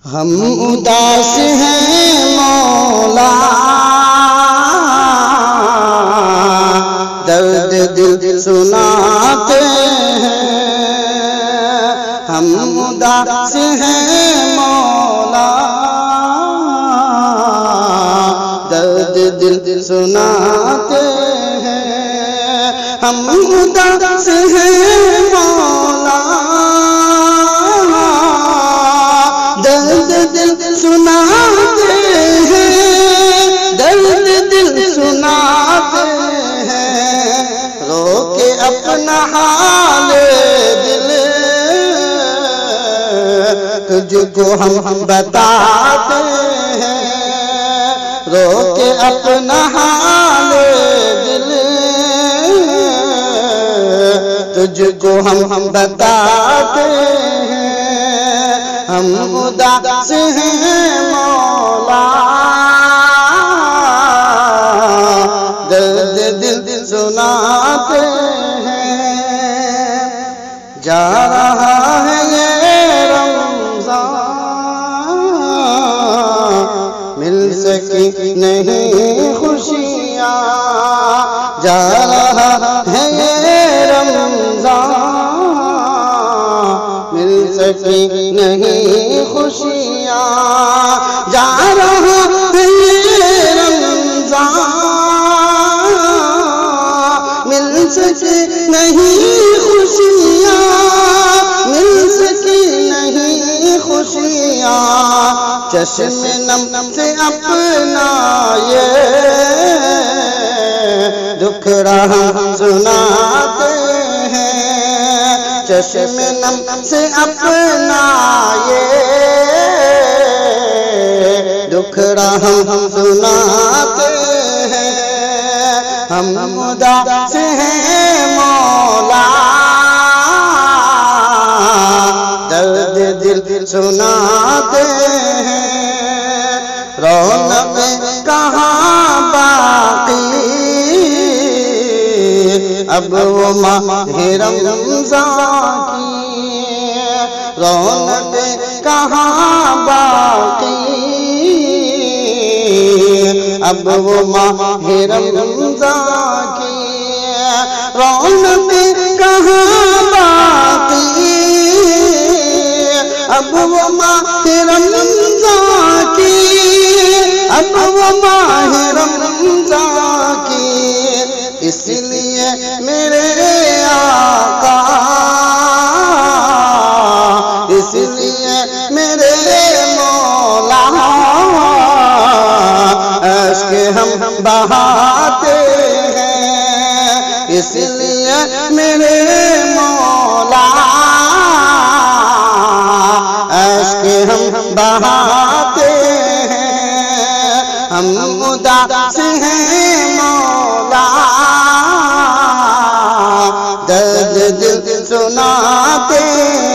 ہم اداس ہیں مولا، درد دل سناتے ہیں۔ ہم اداس ہیں مولا، درد دل سناتے ہیں۔ ہم اداس ہیں مولا، درد دل سناتے ہیں، درد دل سناتے ہیں۔ رو کے اپنا حال دل تجھ کو ہم بتاتے ہیں، رو کے اپنا حال دل تجھ کو ہم بتاتے ہیں۔ ہم اداس ہیں مولا، درد دل سناتے ہیں۔ جا رہا ہے یہ رمضان، مل سکی نہیں خوشیاں۔ جا رہا ہے یہ رمضان، مل سکی نہیں خوشیاں۔ جا رہا ہے یہ رمضان، مل سکی نہیں خوشیاں، مل سکی نہیں خوشیاں۔ چشم نم سے اپنا یہ دکھڑا ہم سناتے ہیں، چشم نم سے اپنا یہ دکھڑا ہم سناتے ہیں۔ ہم اداس ہیں مولا، درد دل سناتے ہیں۔ رونق کہاں باقی اب وہ ماہ رمضان کی، رونق کہاں باقی اب وہ ماہ رمضان کی، رونق کہاں باقی اب وہ ماہ رمضان کی، اب وہ ماہ رمضان کی۔ اس لیے میرے آقا، اس لیے میرے مولا، اشک ہم بہاتے ہیں۔ اس لیے میرے مولا، اشک ہم بہاتے ہیں۔ ہم اداس ہیں مولا، درد دل سناتے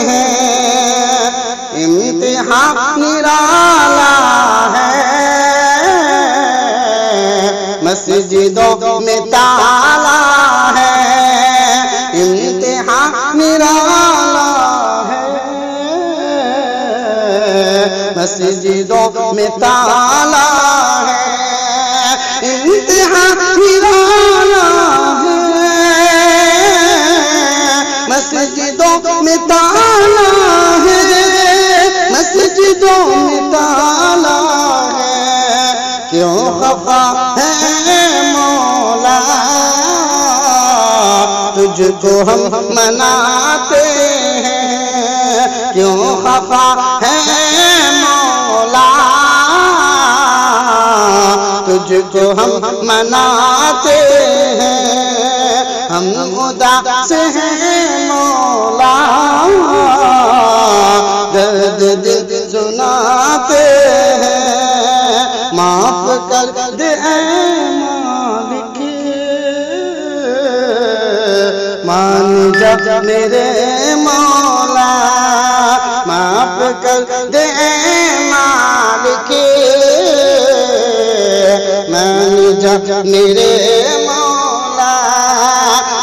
ہیں۔ امتحان نرالا ہے، مسجدوں میں تالا ہے، امتحان نرالا ہے، مسجدوں میں تالا ہے، امتحان نرالا ہے، مسجدوں میں تالا ہے، مسجدوں میں تالا ہے۔ کیوں خفا ہے مولا، تجھ کو ہم مناتے ہیں۔ کیوں خفا ہے مولا، تجھ کو ہم مناتے ہیں۔ ہم اداس ہیں مولا، درد دل سناتے ہیں۔ معاف کر دے اے مالک، مان جا میرے مولا، معاف کر دے اے مالک، مان جا میرے مولا،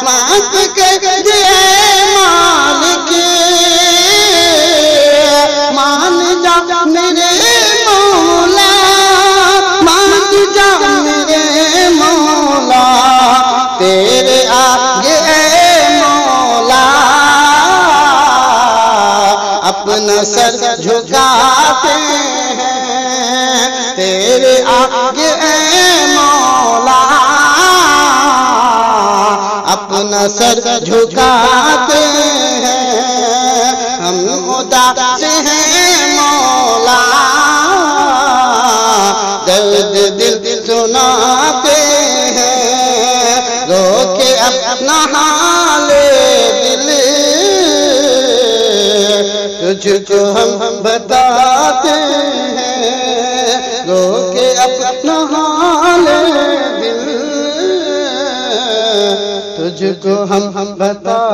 معاف کر دے اے مالک، مان جا جا میرے مولا، مانگ جا میرے مولا، تیرے آگے اے مولا اپنا سر جھکاتے ہیں، تیرے آگے اے مولا اپنا سر جھکاتے ہیں، ہم اداس ہیں مولا درد دل سناتے ہیں، رو کے اپنا حال دل تجھ کو ہم بتاتے ہیں، رو کے اپنا حال دل تجھ کو ہم بتاتے ہیں۔